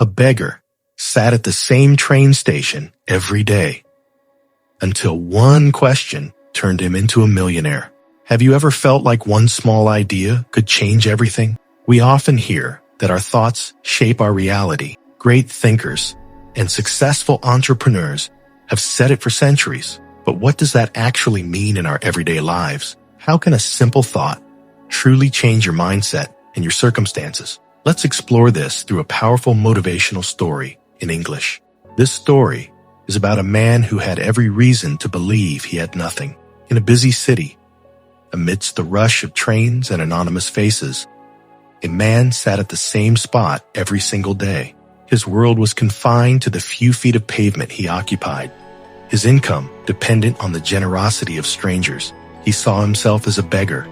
A beggar sat at the same train station every day until one question turned him into a millionaire. Have you ever felt like one small idea could change everything? We often hear that our thoughts shape our reality. Great thinkers and successful entrepreneurs have said it for centuries. But what does that actually mean in our everyday lives? How can a simple thought truly change your mindset and your circumstances? Let's explore this through a powerful motivational story in English. This story is about a man who had every reason to believe he had nothing. In a busy city, amidst the rush of trains and anonymous faces, a man sat at the same spot every single day. His world was confined to the few feet of pavement he occupied. His income dependent on the generosity of strangers. He saw himself as a beggar,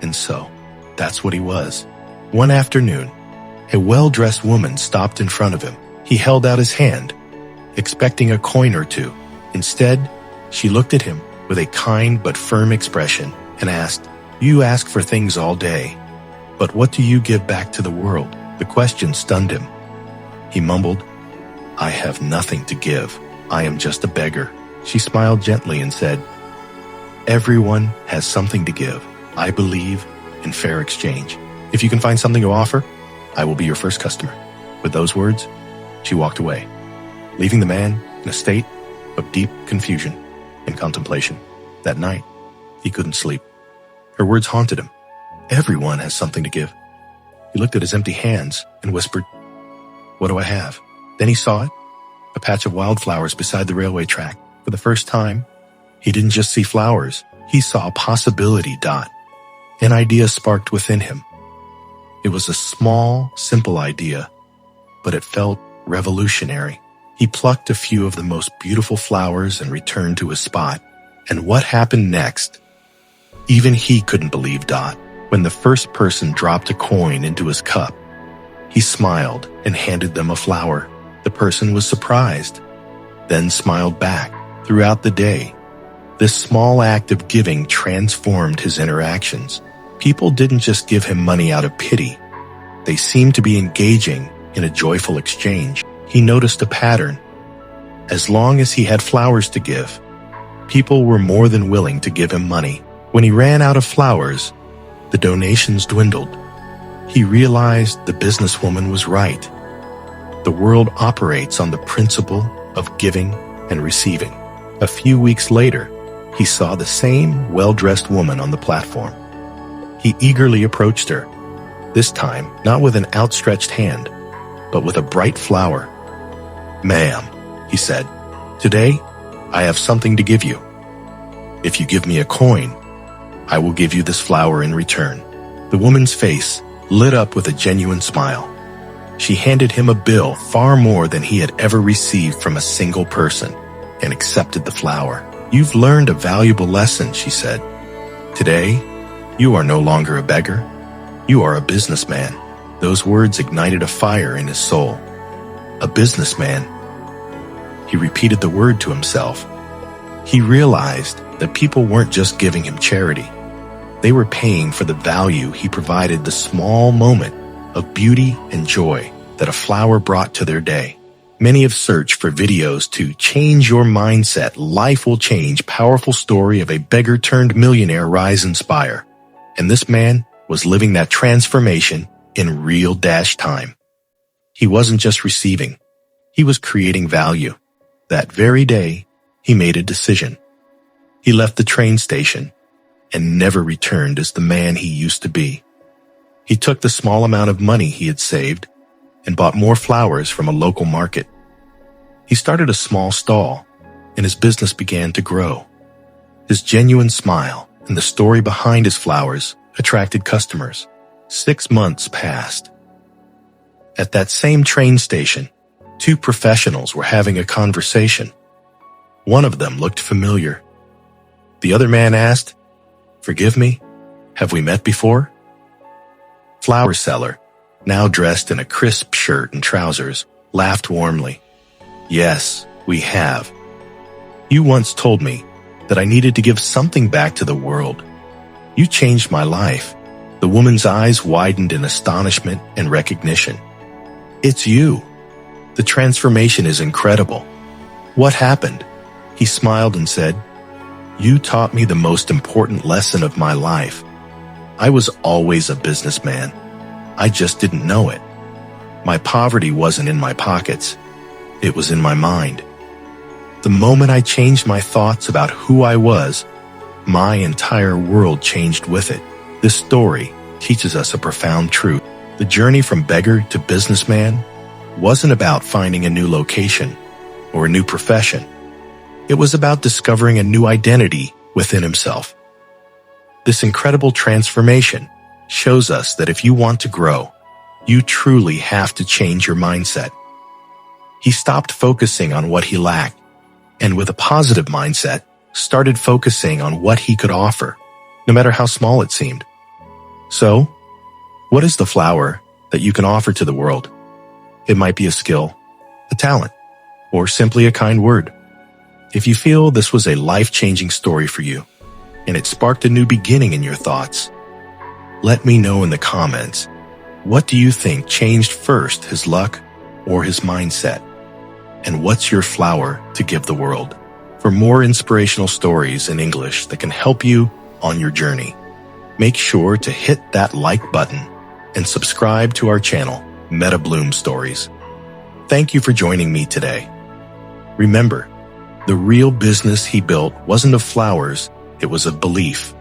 and so that's what he was. One afternoon, a well-dressed woman stopped in front of him. He held out his hand, expecting a coin or two. Instead, she looked at him with a kind but firm expression and asked, "You ask for things all day, but what do you give back to the world?" The question stunned him. He mumbled, "I have nothing to give. I am just a beggar." She smiled gently and said, "Everyone has something to give. I believe in fair exchange. If you can find something to offer, I will be your first customer." With those words, she walked away, leaving the man in a state of deep confusion and contemplation. That night, he couldn't sleep. Her words haunted him. Everyone has something to give. He looked at his empty hands and whispered, "What do I have?" Then he saw it, a patch of wildflowers beside the railway track. For the first time, he didn't just see flowers. He saw a possibility. An idea sparked within him. It was a small, simple idea, but it felt revolutionary. He plucked a few of the most beautiful flowers and returned to his spot. And what happened next? Even he couldn't believe. When the first person dropped a coin into his cup, he smiled and handed them a flower. The person was surprised, then smiled back. Throughout the day, this small act of giving transformed his interactions. People didn't just give him money out of pity. They seemed to be engaging in a joyful exchange. He noticed a pattern. As long as he had flowers to give, people were more than willing to give him money. When he ran out of flowers, the donations dwindled. He realized the businesswoman was right. The world operates on the principle of giving and receiving. A few weeks later, he saw the same well-dressed woman on the platform. He eagerly approached her, this time not with an outstretched hand, but with a bright flower. "Ma'am," he said, "today I have something to give you. If you give me a coin, I will give you this flower in return." The woman's face lit up with a genuine smile. She handed him a bill far more than he had ever received from a single person and accepted the flower. "You've learned a valuable lesson," she said. "Today, you are no longer a beggar. You are a businessman." Those words ignited a fire in his soul. A businessman. He repeated the word to himself. He realized that people weren't just giving him charity. They were paying for the value he provided, the small moment of beauty and joy that a flower brought to their day. Many have searched for videos to change your mindset. Life will change. Powerful story of a beggar turned millionaire. Rise, inspire. And this man was living that transformation in real time. He wasn't just receiving. He was creating value. That very day, he made a decision. He left the train station and never returned as the man he used to be. He took the small amount of money he had saved and bought more flowers from a local market. He started a small stall, and his business began to grow. His genuine smile and the story behind his flowers attracted customers. 6 months passed. At that same train station, 2 professionals were having a conversation. One of them looked familiar. The other man asked, "Forgive me, have we met before?" Flower seller, now dressed in a crisp shirt and trousers, laughed warmly. "Yes, we have. You once told me that I needed to give something back to the world. You changed my life." The woman's eyes widened in astonishment and recognition. "It's you. The transformation is incredible. What happened? He smiled and said, "You taught me the most important lesson of my life. I was always a businessman. I just didn't know it. My poverty wasn't in my pockets. It was in my mind. The moment I changed my thoughts about who I was, my entire world changed with it." This story teaches us a profound truth. The journey from beggar to businessman wasn't about finding a new location or a new profession. It was about discovering a new identity within himself. This incredible transformation shows us that if you want to grow, you truly have to change your mindset. He stopped focusing on what he lacked, and with a positive mindset, started focusing on what he could offer, no matter how small it seemed. So, what is the flower that you can offer to the world? It might be a skill, a talent, or simply a kind word. If you feel this was a life-changing story for you, and it sparked a new beginning in your thoughts, let me know in the comments. What do you think changed first, his luck or his mindset? And what's your flower to give the world? For more inspirational stories in English that can help you on your journey, make sure to hit that like button and subscribe to our channel, Meta Bloom Stories. Thank you for joining me today. Remember, the real business he built wasn't of flowers, it was of belief.